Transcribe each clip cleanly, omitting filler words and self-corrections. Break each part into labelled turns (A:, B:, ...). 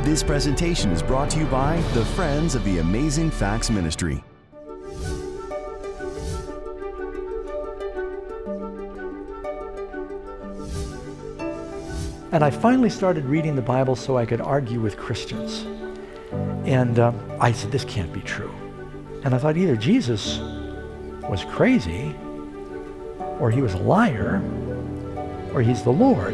A: This presentation is brought to you by the Friends of the Amazing Facts Ministry.
B: And I finally started reading the Bible so I could argue with Christians. And I said, this can't be true. And I thought either Jesus was crazy, or he was a liar, or he's the Lord.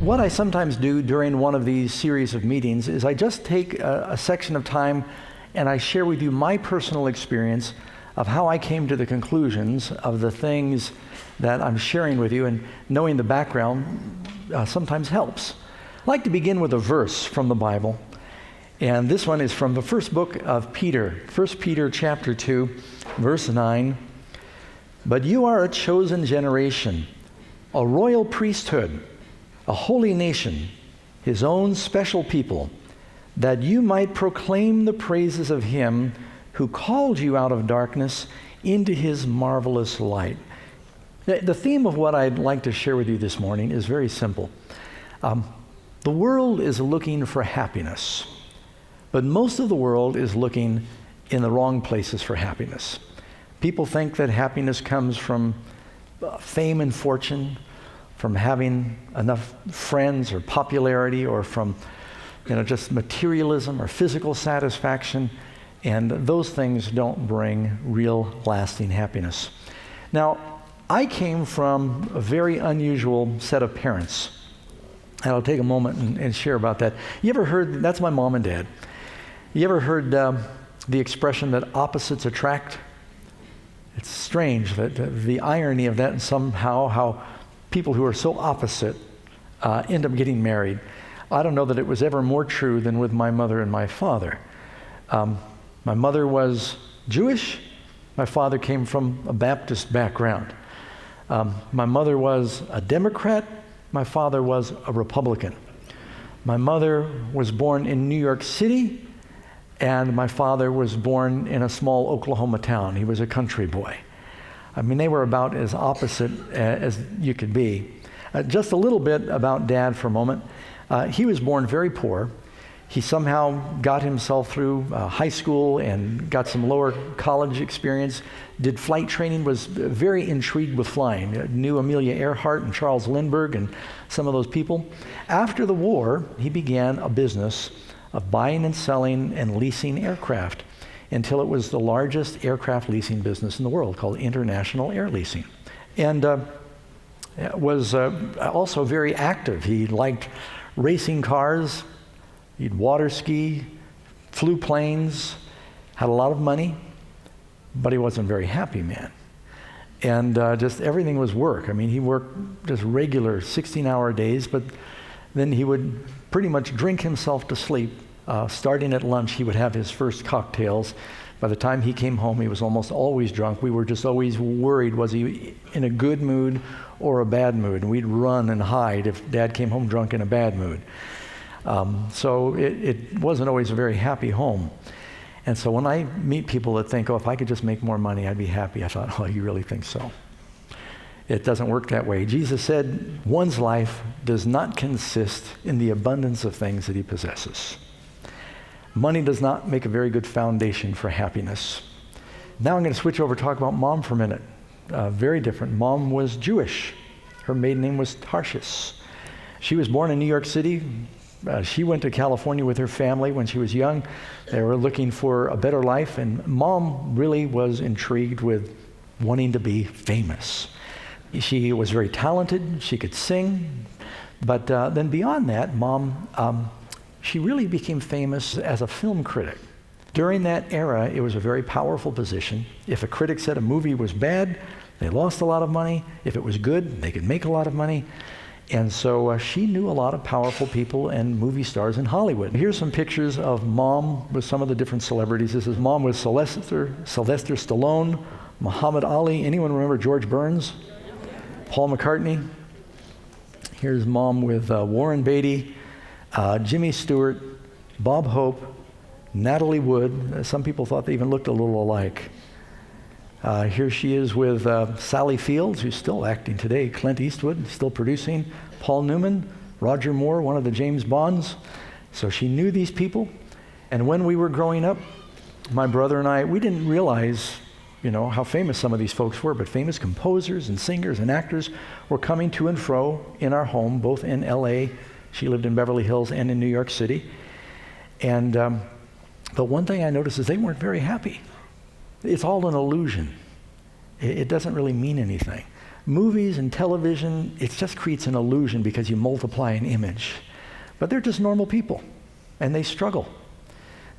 B: What I sometimes do during one of these series of meetings is I just take a section of time and I share with you my personal experience of how I came to the conclusions of the things that I'm sharing with you, and knowing the background sometimes helps. I'd like to begin with a verse from the Bible, and this one is from the first book of Peter, 1 Peter chapter 2, verse 9. But you are a chosen generation, a royal priesthood, a holy nation, his own special people, that you might proclaim the praises of him who called you out of darkness into his marvelous light. The theme of what I'd like to share with you this morning is very simple. The world is looking for happiness, but most of the world is looking in the wrong places for happiness. People think that happiness comes from fame and fortune, from having enough friends or popularity, or from just materialism or physical satisfaction, and those things don't bring real lasting happiness. Now, I came from a very unusual set of parents, and I'll take a moment and share about that. You ever heard, that's my mom and dad. You ever heard the expression that opposites attract? It's strange that the irony of that, and somehow how people who are so opposite end up getting married. I don't know that it was ever more true than with my mother and my father. My mother was Jewish. My father came from a Baptist background. My mother was a Democrat. My father was a Republican. My mother was born in New York City, and my father was born in a small Oklahoma town. He was a country boy. I mean, they were about as opposite as you could be. Just a little bit about Dad for a moment. He was born very poor. He somehow got himself through high school and got some lower college experience, did flight training, was very intrigued with flying, knew Amelia Earhart and Charles Lindbergh and some of those people. After the war, he began a business of buying and selling and leasing aircraft, until it was the largest aircraft leasing business in the world, called International Air Leasing. And was also very active. He liked racing cars, he'd water ski, flew planes, had a lot of money, but he wasn't a very happy man. And just everything was work. I mean, he worked just regular 16-hour days, but then he would pretty much drink himself to sleep. Starting at lunch, he would have his first cocktails. By the time he came home, he was almost always drunk. We were just always worried, was he in a good mood or a bad mood? And we'd run and hide if Dad came home drunk in a bad mood. So it wasn't always a very happy home. And so when I meet people that think, oh, if I could just make more money, I'd be happy, I thought, oh, you really think so? It doesn't work that way. Jesus said, one's life does not consist in the abundance of things that he possesses. Money does not make a very good foundation for happiness. Now I'm going to switch over to talk about Mom for a minute. Very different. Mom was Jewish. Her maiden name was Tarshish. She was born in New York City. She went to California with her family when she was young. They were looking for a better life, and Mom really was intrigued with wanting to be famous. She was very talented. She could sing. But then beyond that, Mom, she really became famous as a film critic. During that era, it was a very powerful position. If a critic said a movie was bad, they lost a lot of money. If it was good, they could make a lot of money. And so she knew a lot of powerful people and movie stars in Hollywood. Here's some pictures of Mom with some of the different celebrities. This is Mom with Sylvester Stallone, Muhammad Ali. Anyone remember George Burns? Paul McCartney. Here's Mom with Warren Beatty, Jimmy Stewart, Bob Hope, Natalie Wood. Some people thought they even looked a little alike. Here she is with Sally Fields, who's still acting today, Clint Eastwood, still producing, Paul Newman, Roger Moore, one of the James Bonds. So she knew these people. And when we were growing up, my brother and I, we didn't realize, how famous some of these folks were, but famous composers and singers and actors were coming to and fro in our home, both in LA, she lived in Beverly Hills, and in New York City. And but one thing I noticed is they weren't very happy. It's all an illusion. It doesn't really mean anything. Movies and television, it just creates an illusion because you multiply an image. But they're just normal people, and they struggle.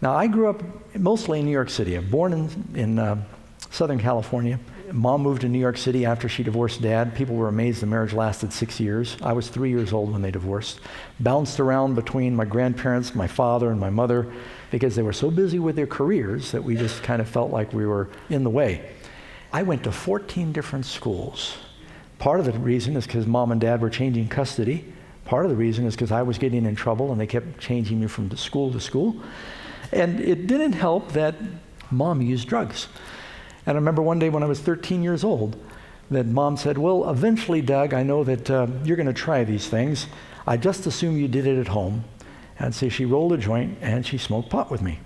B: Now, I grew up mostly in New York City. I'm born in Southern California. Mom moved to New York City after she divorced Dad. People were amazed the marriage lasted 6 years. I was 3 years old when they divorced. Bounced around between my grandparents, my father, and my mother because they were so busy with their careers that we just kind of felt like we were in the way. I went to 14 different schools. Part of the reason is because Mom and Dad were changing custody. Part of the reason is because I was getting in trouble and they kept changing me from school to school. And it didn't help that Mom used drugs. And I remember one day when I was 13 years old that Mom said, well, eventually, Doug, I know that you're going to try these things. I just assume you did it at home. And so she rolled a joint and she smoked pot with me.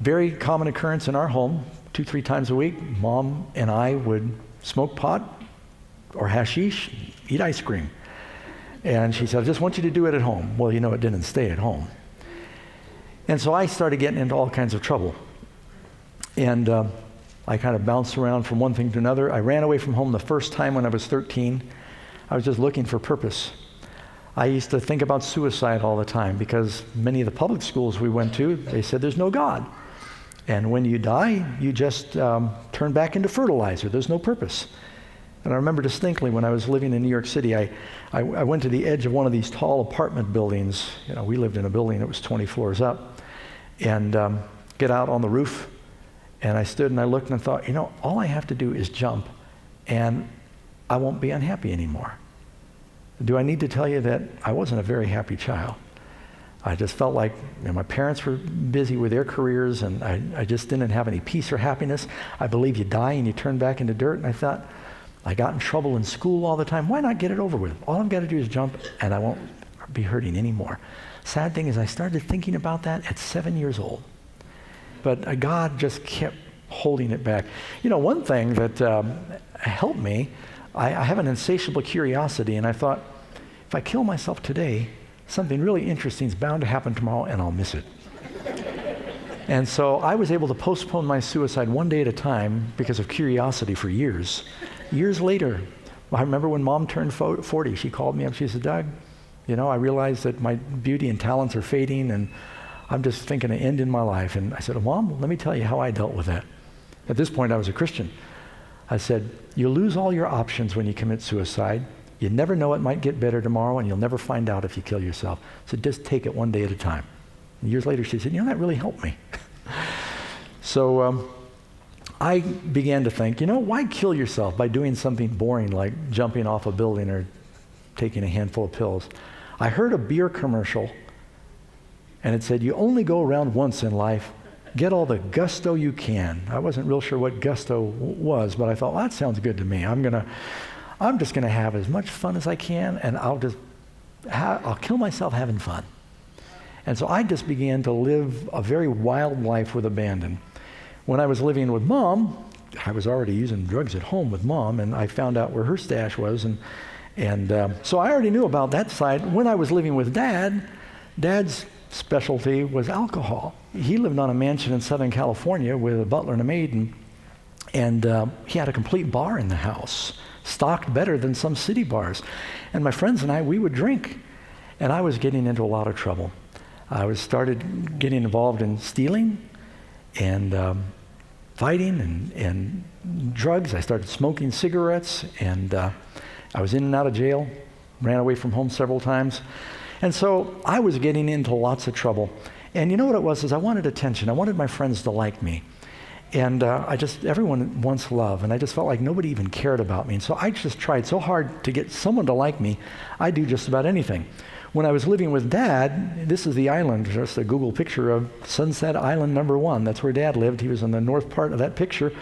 B: Very common occurrence in our home, 2-3 times a week. Mom and I would smoke pot or hashish, eat ice cream. And she said, I just want you to do it at home. Well, it didn't stay at home. And so I started getting into all kinds of trouble. And I kind of bounced around from one thing to another. I ran away from home the first time when I was 13. I was just looking for purpose. I used to think about suicide all the time because many of the public schools we went to, they said there's no God. And when you die, you just turn back into fertilizer. There's no purpose. And I remember distinctly when I was living in New York City, I went to the edge of one of these tall apartment buildings. We lived in a building that was 20 floors up. And get out on the roof. And I stood and I looked and I thought, all I have to do is jump and I won't be unhappy anymore. Do I need to tell you that I wasn't a very happy child? I just felt like my parents were busy with their careers and I just didn't have any peace or happiness. I believe you die and you turn back into dirt. And I thought, I got in trouble in school all the time. Why not get it over with? All I've got to do is jump and I won't be hurting anymore. Sad thing is I started thinking about that at 7 years old. But God just kept holding it back. One thing that helped me, I have an insatiable curiosity, and I thought, if I kill myself today, something really interesting is bound to happen tomorrow, and I'll miss it. And so I was able to postpone my suicide one day at a time because of curiosity for years. Years later, I remember when Mom turned 40, she called me up, she said, Doug, I realized that my beauty and talents are fading, and I'm just thinking an end in my life. And I said, Mom, let me tell you how I dealt with that. At this point, I was a Christian. I said, you lose all your options when you commit suicide. You never know, it might get better tomorrow, and you'll never find out if you kill yourself. So just take it one day at a time. And years later, she said, that really helped me. So I began to think, why kill yourself by doing something boring like jumping off a building or taking a handful of pills? I heard a beer commercial, and it said, you only go around once in life. Get all the gusto you can. I wasn't real sure what gusto was, but I thought, well, that sounds good to me. I'm just gonna have as much fun as I can, and I'll kill myself having fun. And so I just began to live a very wild life with abandon. When I was living with Mom, I was already using drugs at home with Mom, and I found out where her stash was, and so I already knew about that side. When I was living with Dad's specialty was alcohol. He lived on a mansion in Southern California with a butler and a maid, and he had a complete bar in the house, stocked better than some city bars. And my friends and I, we would drink, and I was getting into a lot of trouble. I started getting involved in stealing and fighting and drugs. I started smoking cigarettes, and I was in and out of jail, ran away from home several times. And so I was getting into lots of trouble. And you know what it was, is I wanted attention. I wanted my friends to like me. And everyone wants love, and I just felt like nobody even cared about me. And so I just tried so hard to get someone to like me, I'd do just about anything. When I was living with Dad, this is the island, just a Google picture of Sunset Island #1. That's where Dad lived. He was in the north part of that picture.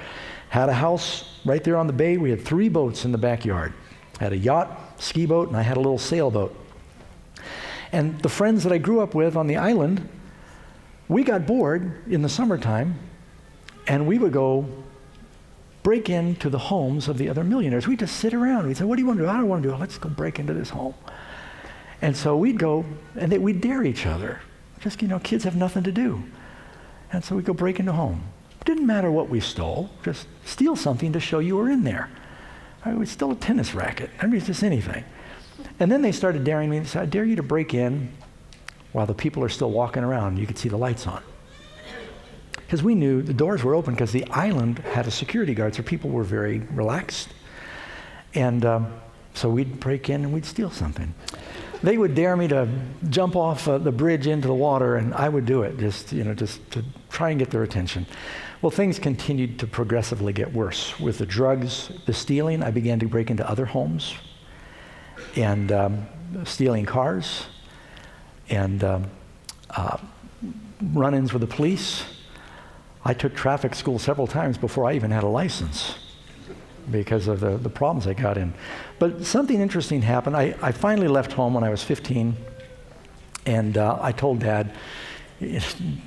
B: Had a house right there on the bay. We had 3 boats in the backyard. Had a yacht, ski boat, and I had a little sailboat. And the friends that I grew up with on the island, we got bored in the summertime, and we would go break into the homes of the other millionaires. We'd just sit around. We'd say, what do you want to do? I don't want to do it. Let's go break into this home. And so we'd go, and we'd dare each other. Just, kids have nothing to do. And so we'd go break into home. Didn't matter what we stole, just steal something to show you were in there. We stole a tennis racket. I mean, it's just anything. And then they started daring me. They said, I dare you to break in while the people are still walking around. You could see the lights on. Because we knew the doors were open because the island had a security guard, so people were very relaxed. And so we'd break in and we'd steal something. They would dare me to jump off the bridge into the water, and I would do it just to try and get their attention. Well, things continued to progressively get worse. With the drugs, the stealing, I began to break into other homes and stealing cars and run-ins with the police. I took traffic school several times before I even had a license because of the problems I got in. But something interesting happened. I finally left home when I was 15, and I told Dad,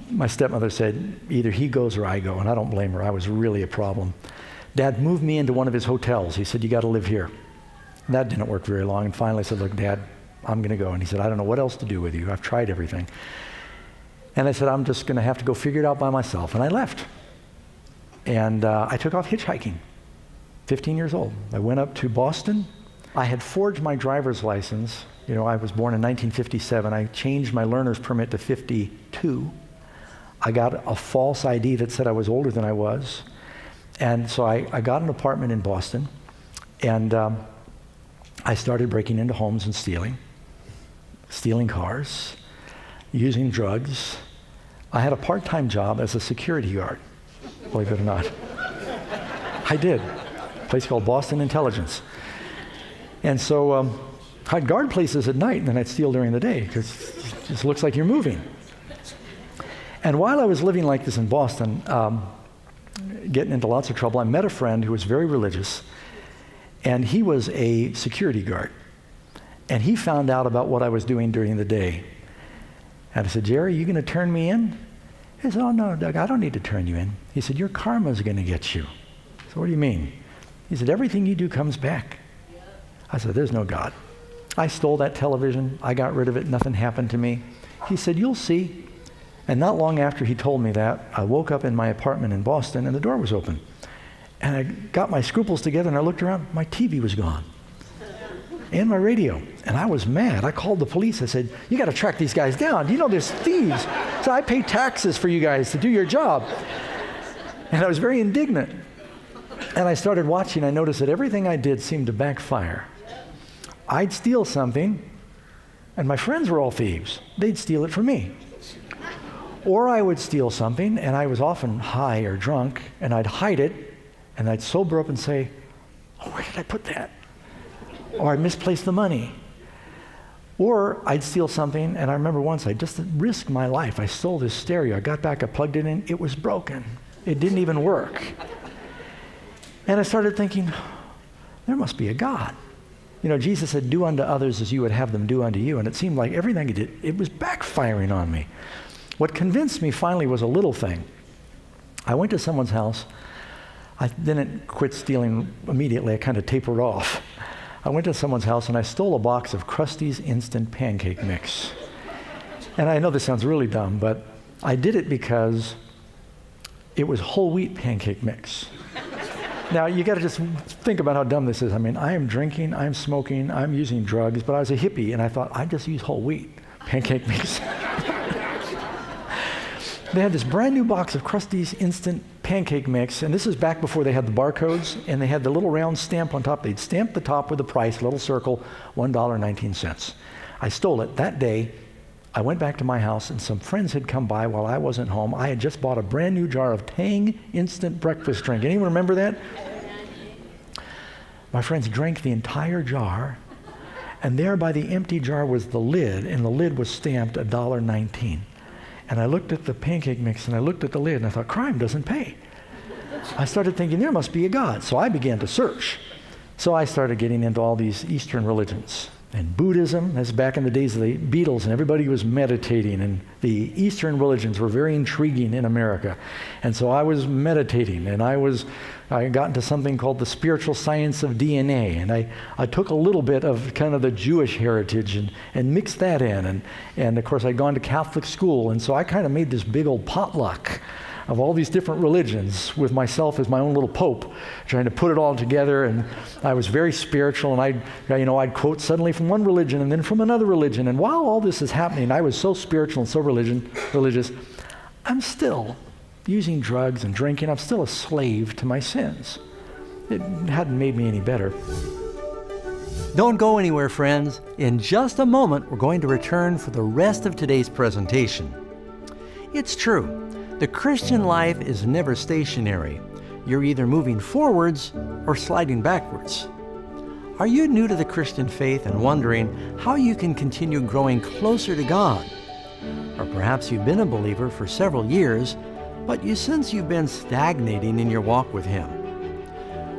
B: my stepmother said, either he goes or I go, and I don't blame her. I was really a problem. Dad moved me into one of his hotels. He said, you got to live here. And that didn't work very long, and finally I said, look, Dad, I'm going to go. And he said, I don't know what else to do with you. I've tried everything. And I said, I'm just going to have to go figure it out by myself. And I left. And I took off hitchhiking, 15 years old. I went up to Boston. I had forged my driver's license. I was born in 1957. I changed my learner's permit to 52. I got a false ID that said I was older than I was. And so I got an apartment in Boston, and I started breaking into homes and stealing cars, using drugs. I had a part-time job as a security guard, believe it or not. I did. A place called Boston Intelligence. And so I'd guard places at night, and then I'd steal during the day, because it just looks like you're moving. And while I was living like this in Boston, getting into lots of trouble, I met a friend who was very religious, and he was a security guard. And he found out about what I was doing during the day. And I said, Jerry, you going to turn me in? He said, oh, no, Doug, I don't need to turn you in. He said, your karma's going to get you. So what do you mean? He said, everything you do comes back. I said, there's no God. I stole that television. I got rid of it. Nothing happened to me. He said, you'll see. And not long after he told me that, I woke up in my apartment in Boston, and the door was open. And I got my scruples together, and I looked around. My TV was gone. And my radio. And I was mad. I called the police. I said, you got to track these guys down. You know there's thieves. So I pay taxes for you guys to do your job. And I was very indignant. And I started watching. I noticed that everything I did seemed to backfire. I'd steal something, and my friends were all thieves. They'd steal it from me. Or I would steal something, and I was often high or drunk, and I'd hide it, and I'd sober up and say, oh, where did I put that? Or I misplaced the money. Or I'd steal something, and I remember once I just risked my life. I stole this stereo. I got back, I plugged it in. It was broken. It didn't even work. And I started thinking, there must be a God. Jesus said, do unto others as you would have them do unto you. And it seemed like everything I did, it was backfiring on me. What convinced me finally was a little thing. I went to someone's house. I didn't quit stealing immediately. I kind of tapered off. I went to someone's house and I stole a box of Krusty's Instant Pancake Mix. And I know this sounds really dumb, but I did it because it was whole wheat pancake mix. Now, you got to just think about how dumb this is. I mean, I am drinking, I'm smoking, I'm using drugs, but I was a hippie, and I thought, I'd just use whole wheat pancake mix. They had this brand new box of Krusty's Instant Pancake Mix, and this is back before they had the barcodes, and they had the little round stamp on top. They'd stamp the top with the price, little circle, $1.19. I stole it. That day, I went back to my house, and some friends had come by while I wasn't home. I had just bought a brand new jar of Tang instant breakfast drink. Anyone remember that? My friends drank the entire jar, and there by the empty jar was the lid, and the lid was stamped $1.19. And I looked at the pancake mix, and I looked at the lid, and I thought, crime doesn't pay. I started thinking there must be a God. So I began to search. So I started getting into all these Eastern religions. And Buddhism, that's back in the days of the Beatles, and everybody was meditating, and the Eastern religions were very intriguing in America. And so I was meditating, and I got into something called the spiritual science of DNA, and I took a little bit of kind of the Jewish heritage and mixed that in, and of course I'd gone to Catholic school, and so I kind of made this big old potluck of all these different religions with myself as my own little pope, trying to put it all together. And I was very spiritual, and I'd quote suddenly from one religion and then from another religion. And while all this is happening, I was so spiritual and so religious, I'm still using drugs and drinking. I'm still a slave to my sins. It hadn't made me any better.
C: Don't go anywhere, friends. In just a moment, we're going to return for the rest of today's presentation. It's true. The Christian life is never stationary. You're either moving forwards or sliding backwards. Are you new to the Christian faith and wondering how you can continue growing closer to God? Or perhaps you've been a believer for several years, but you sense you've been stagnating in your walk with Him.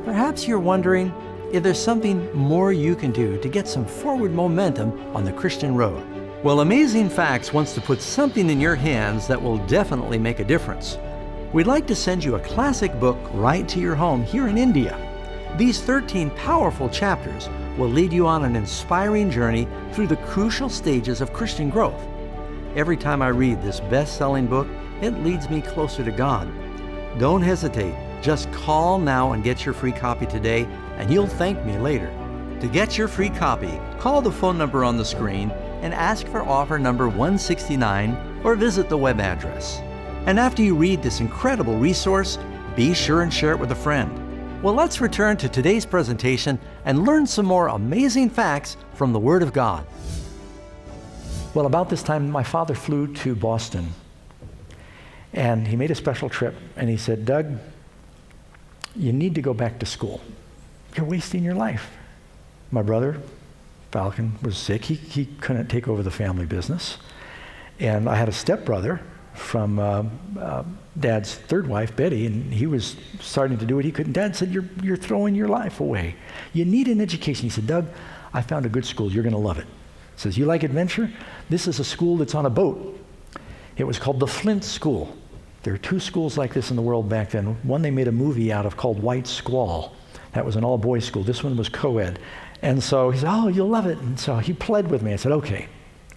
C: Perhaps you're wondering if there's something more you can do to get some forward momentum on the Christian road. Well, Amazing Facts wants to put something in your hands that will definitely make a difference. We'd like to send you a classic book right to your home here in India. These 13 powerful chapters will lead you on an inspiring journey through the crucial stages of Christian growth. Every time I read this best-selling book, it leads me closer to God. Don't hesitate. Just call now and get your free copy today, and you'll thank me later. To get your free copy, call the phone number on the screen and ask for offer number 169 or visit the web address. And after you read this incredible resource, be sure and share it with a friend. Well, let's return to today's presentation and learn some more amazing facts from the Word of God.
B: Well, about this time, my father flew to Boston, and he made a special trip, and he said, "Doug, you need to go back to school. You're wasting your life." My brother, Falcon, was sick. He couldn't take over the family business. And I had a stepbrother from Dad's third wife, Betty, and he was starting to do what he couldn't. Dad said, you're throwing your life away. You need an education. He said, "Doug, I found a good school. You're going to love it." He says, "You like adventure? This is a school that's on a boat." It was called the Flint School. There are two schools like this in the world back then. One they made a movie out of called White Squall. That was an all-boys school. This one was co-ed. And so he said, "Oh, you'll love it." And so he pled with me. I said, "Okay."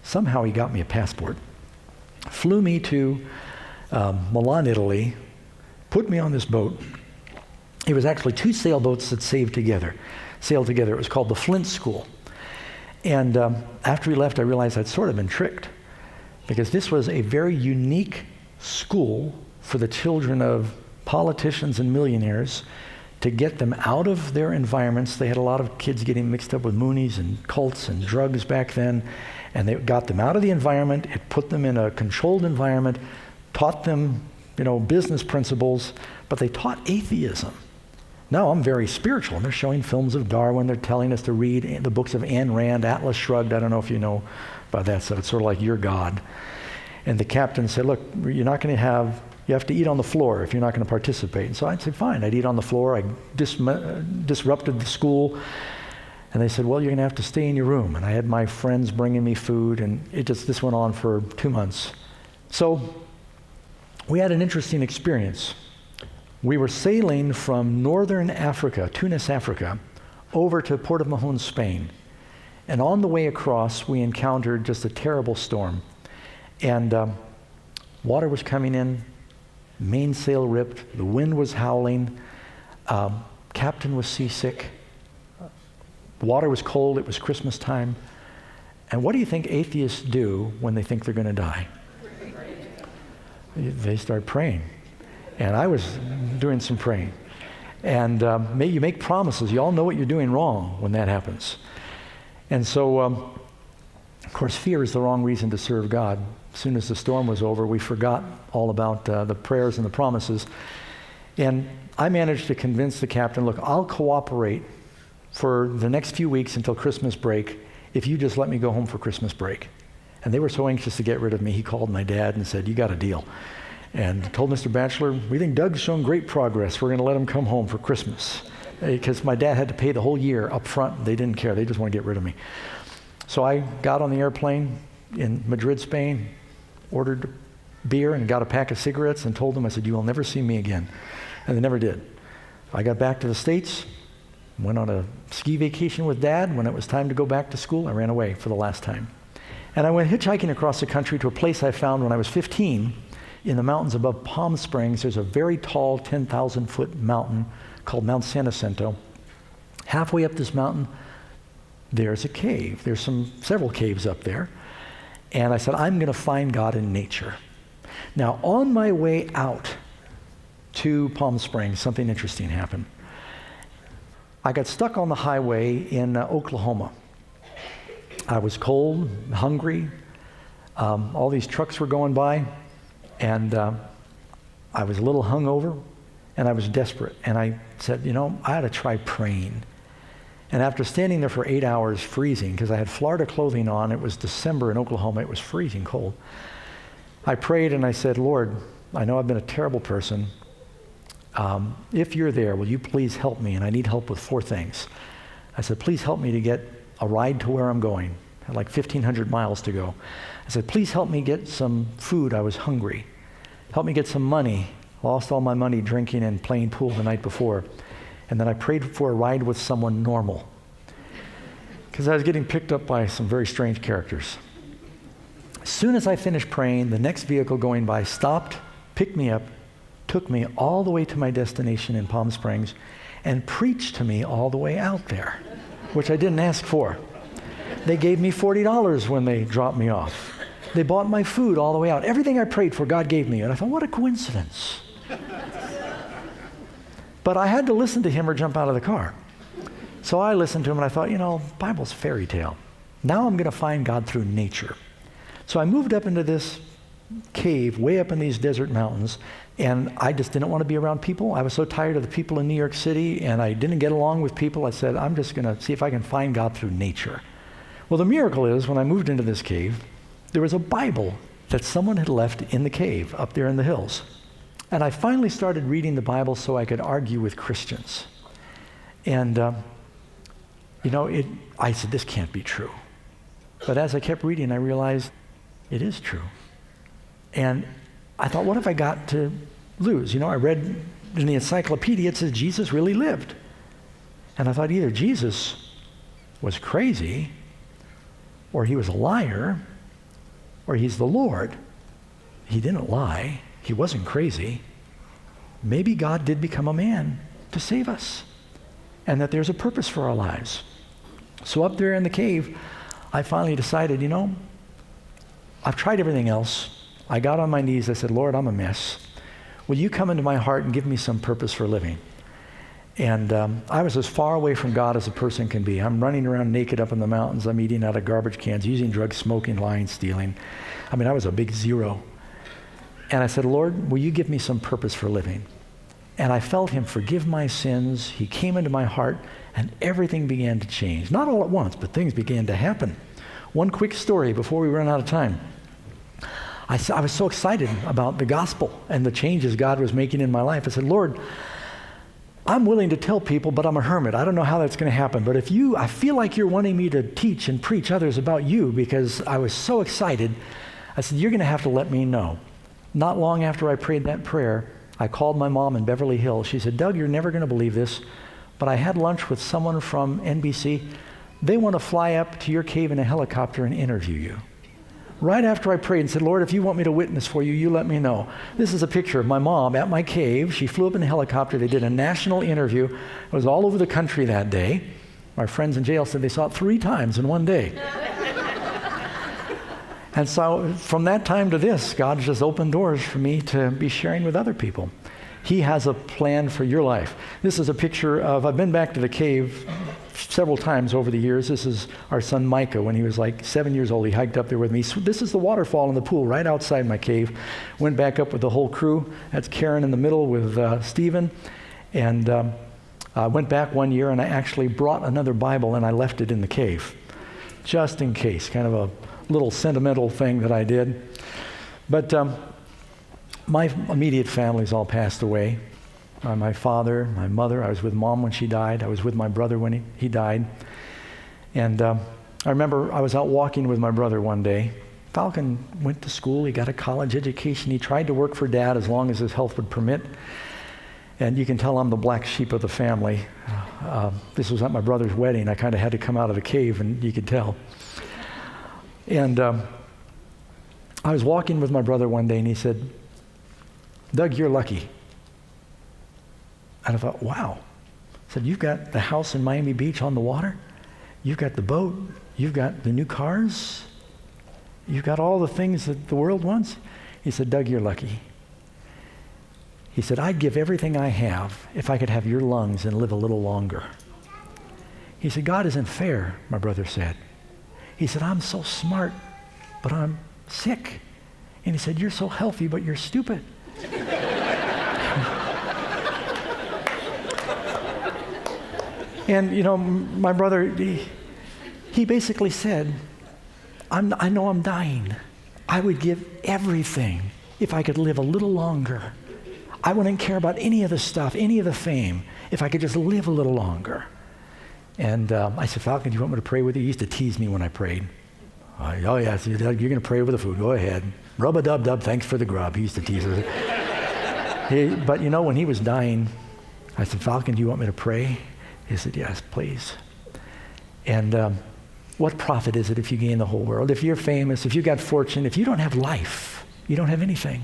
B: Somehow he got me a passport, flew me to Milan, Italy, put me on this boat. It was actually two sailboats that sailed together. It was called the Flint School. And after we left, I realized I'd sort of been tricked, because this was a very unique school for the children of politicians and millionaires, to get them out of their environments. They had a lot of kids getting mixed up with Moonies and cults and drugs back then, and they got them out of the environment. It put them in a controlled environment, taught them, business principles, but they taught atheism. Now I'm very spiritual, and they're showing films of Darwin. They're telling us to read the books of Ayn Rand, Atlas Shrugged. I don't know if you know about that stuff. It's sort of like Your God. And the captain said, "Look, you have to eat on the floor if you're not going to participate." And so I'd say, fine, I'd eat on the floor. I disrupted the school. And they said, "Well, you're going to have to stay in your room." And I had my friends bringing me food, and this went on for 2 months. So we had an interesting experience. We were sailing from northern Africa, Tunis, Africa, over to Port of Mahon, Spain. And on the way across, we encountered just a terrible storm. And water was coming in, mainsail ripped, the wind was howling, captain was seasick, water was cold, it was Christmas time. And what do you think atheists do when they think they're going to die? They start praying. And I was doing some praying. And you make promises. You all know what you're doing wrong when that happens. And so, of course, fear is the wrong reason to serve God. As soon as the storm was over, we forgot all about the prayers and the promises. And I managed to convince the captain, "Look, I'll cooperate for the next few weeks until Christmas break if you just let me go home for Christmas break." And they were so anxious to get rid of me, he called my dad and said, "You got a deal." and told Mr. Batchelor, we think Doug's shown great progress. We're going to let him come home for Christmas. Because my dad had to pay the whole year up front. They didn't care. They just want to get rid of me. So I got on the airplane in Madrid, Spain, ordered beer and got a pack of cigarettes and told them, I said, you will never see me again. And they never did. I got back to the States, went on a ski vacation with Dad. When it was time to go back to school, I ran away for the last time. And I went hitchhiking across the country to a place I found when I was 15 in the mountains above Palm Springs. There's a very tall 10,000-foot mountain called Mount San Jacinto. Halfway up this mountain, there's a cave. There's several caves up there. And I said, I'm going to find God in nature. Now, on my way out to Palm Springs, something interesting happened. I got stuck on the highway in Oklahoma. I was cold, hungry. All these trucks were going by, and I was a little hungover, and I was desperate. And I said, I ought to try praying. And after standing there for 8 hours freezing, because I had Florida clothing on, it was December in Oklahoma, it was freezing cold. I prayed and I said, Lord, I know I've been a terrible person. If you're there, will you please help me? And I need help with 4 things. I said, please help me to get a ride to where I'm going. I had like 1,500 miles to go. I said, please help me get some food. I was hungry. Help me get some money. Lost all my money drinking and playing pool the night before. And then I prayed for a ride with someone normal, because I was getting picked up by some very strange characters. As soon as I finished praying, the next vehicle going by stopped, picked me up, took me all the way to my destination in Palm Springs, and preached to me all the way out there, which I didn't ask for. They gave me $40 when they dropped me off. They bought my food all the way out. Everything I prayed for, God gave me. And I thought, what a coincidence. But I had to listen to him or jump out of the car. So I listened to him and I thought, Bible's fairy tale. Now I'm going to find God through nature. So I moved up into this cave way up in these desert mountains, and I just didn't want to be around people. I was so tired of the people in New York City, and I didn't get along with people. I said, I'm just going to see if I can find God through nature. Well, the miracle is, when I moved into this cave, there was a Bible that someone had left in the cave up there in the hills. And I finally started reading the Bible so I could argue with Christians. And, I said, this can't be true. But as I kept reading, I realized it is true. And I thought, what have I got to lose? I read in the encyclopedia, it says Jesus really lived. And I thought either Jesus was crazy, or he was a liar, or he's the Lord. He didn't lie. He wasn't crazy. Maybe God did become a man to save us, and that there's a purpose for our lives. So up there in the cave, I finally decided, I've tried everything else. I got on my knees. I said, Lord, I'm a mess. Will you come into my heart and give me some purpose for living? And I was as far away from God as a person can be. I'm running around naked up in the mountains. I'm eating out of garbage cans, using drugs, smoking, lying, stealing. I was a big zero. And I said, Lord, will you give me some purpose for living? And I felt him forgive my sins. He came into my heart, and everything began to change. Not all at once, but things began to happen. One quick story before we run out of time. I was so excited about the gospel and the changes God was making in my life. I said, Lord, I'm willing to tell people, but I'm a hermit. I don't know how that's going to happen. But I feel like you're wanting me to teach and preach others about you, because I was so excited. I said, you're going to have to let me know. Not long after I prayed that prayer, I called my mom in Beverly Hills. She said, Doug, you're never going to believe this, but I had lunch with someone from NBC. They want to fly up to your cave in a helicopter and interview you. Right after I prayed and said, Lord, if you want me to witness for you, you let me know. This is a picture of my mom at my cave. She flew up in a helicopter. They did a national interview. It was all over the country that day. My friends in jail said they saw it 3 times in one day. And so from that time to this, God just opened doors for me to be sharing with other people. He has a plan for your life. This is a picture of, I've been back to the cave several times over the years. This is our son Micah. When he was like 7 years old, he hiked up there with me. So this is the waterfall in the pool right outside my cave. Went back up with the whole crew. That's Karen in the middle with Stephen. And I went back one year and I actually brought another Bible and I left it in the cave, just in case, kind of a little sentimental thing that I did. But My immediate family's all passed away. My father, my mother. I was with Mom when she died. I was with my brother when he died. And I remember I was out walking with my brother one day. Falcon went to school. He got a college education. He tried to work for Dad as long as his health would permit. And you can tell I'm the black sheep of the family. This was at my brother's wedding. I kind of had to come out of the cave, and you could tell. And I was walking with my brother one day, and he said, "Doug, you're lucky." And I thought, wow. I said, "You've got the house in Miami Beach on the water. You've got the boat. You've got the new cars. You've got all the things that the world wants." He said, "Doug, you're lucky." He said, "I'd give everything I have if I could have your lungs and live a little longer." He said, "God isn't fair," my brother said. He said, "I'm so smart, but I'm sick." And he said, "You're so healthy, but you're stupid." And, you know, my brother, he basically said, I know I'm dying. I would give everything if I could live a little longer. I wouldn't care about any of the stuff, any of the fame, if I could just live a little longer. And I said, "Falcon, do you want me to pray with you?" He used to tease me when I prayed. "Oh, yeah, so you're going to pray over the food. Go ahead. Rub-a-dub-dub, thanks for the grub." He used to tease us. But, you know, when he was dying, I said, "Falcon, do you want me to pray?" He said, "Yes, please." And what profit is it if you gain the whole world? If you're famous, if you got fortune, if you don't have life, you don't have anything.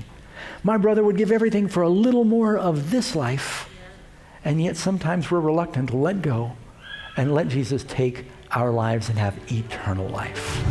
B: My brother would give everything for a little more of this life, and yet sometimes we're reluctant to let go and let Jesus take our lives and have eternal life.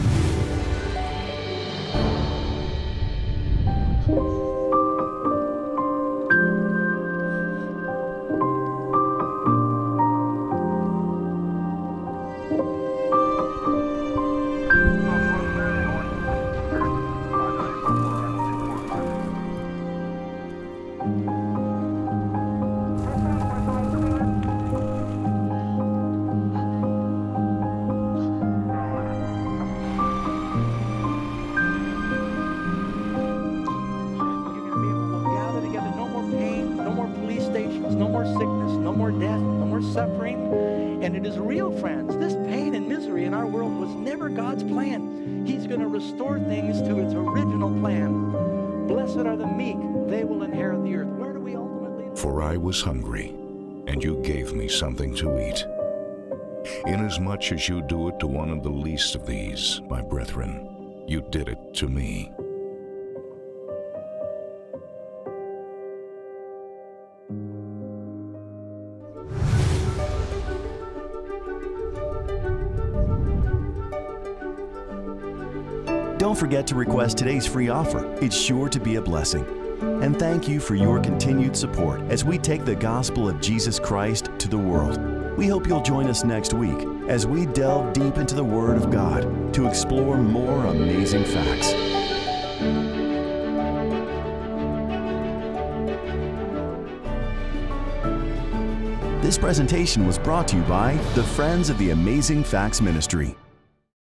B: No more sickness, no more death, no more suffering. And it is real, friends. This pain and misery in our world was never God's plan. He's going to restore things to its original plan. Blessed are the meek, they will inherit the earth. Where do we ultimately...
D: For I was hungry, and you gave me something to eat. Inasmuch as you do it to one of the least of these, my brethren, you did it to me.
A: Don't forget to request today's free offer. It's sure to be a blessing. And thank you for your continued support as we take the gospel of Jesus Christ to the world. We hope you'll join us next week as we delve deep into the Word of God to explore more amazing facts. This presentation was brought to you by the Friends of the Amazing Facts Ministry.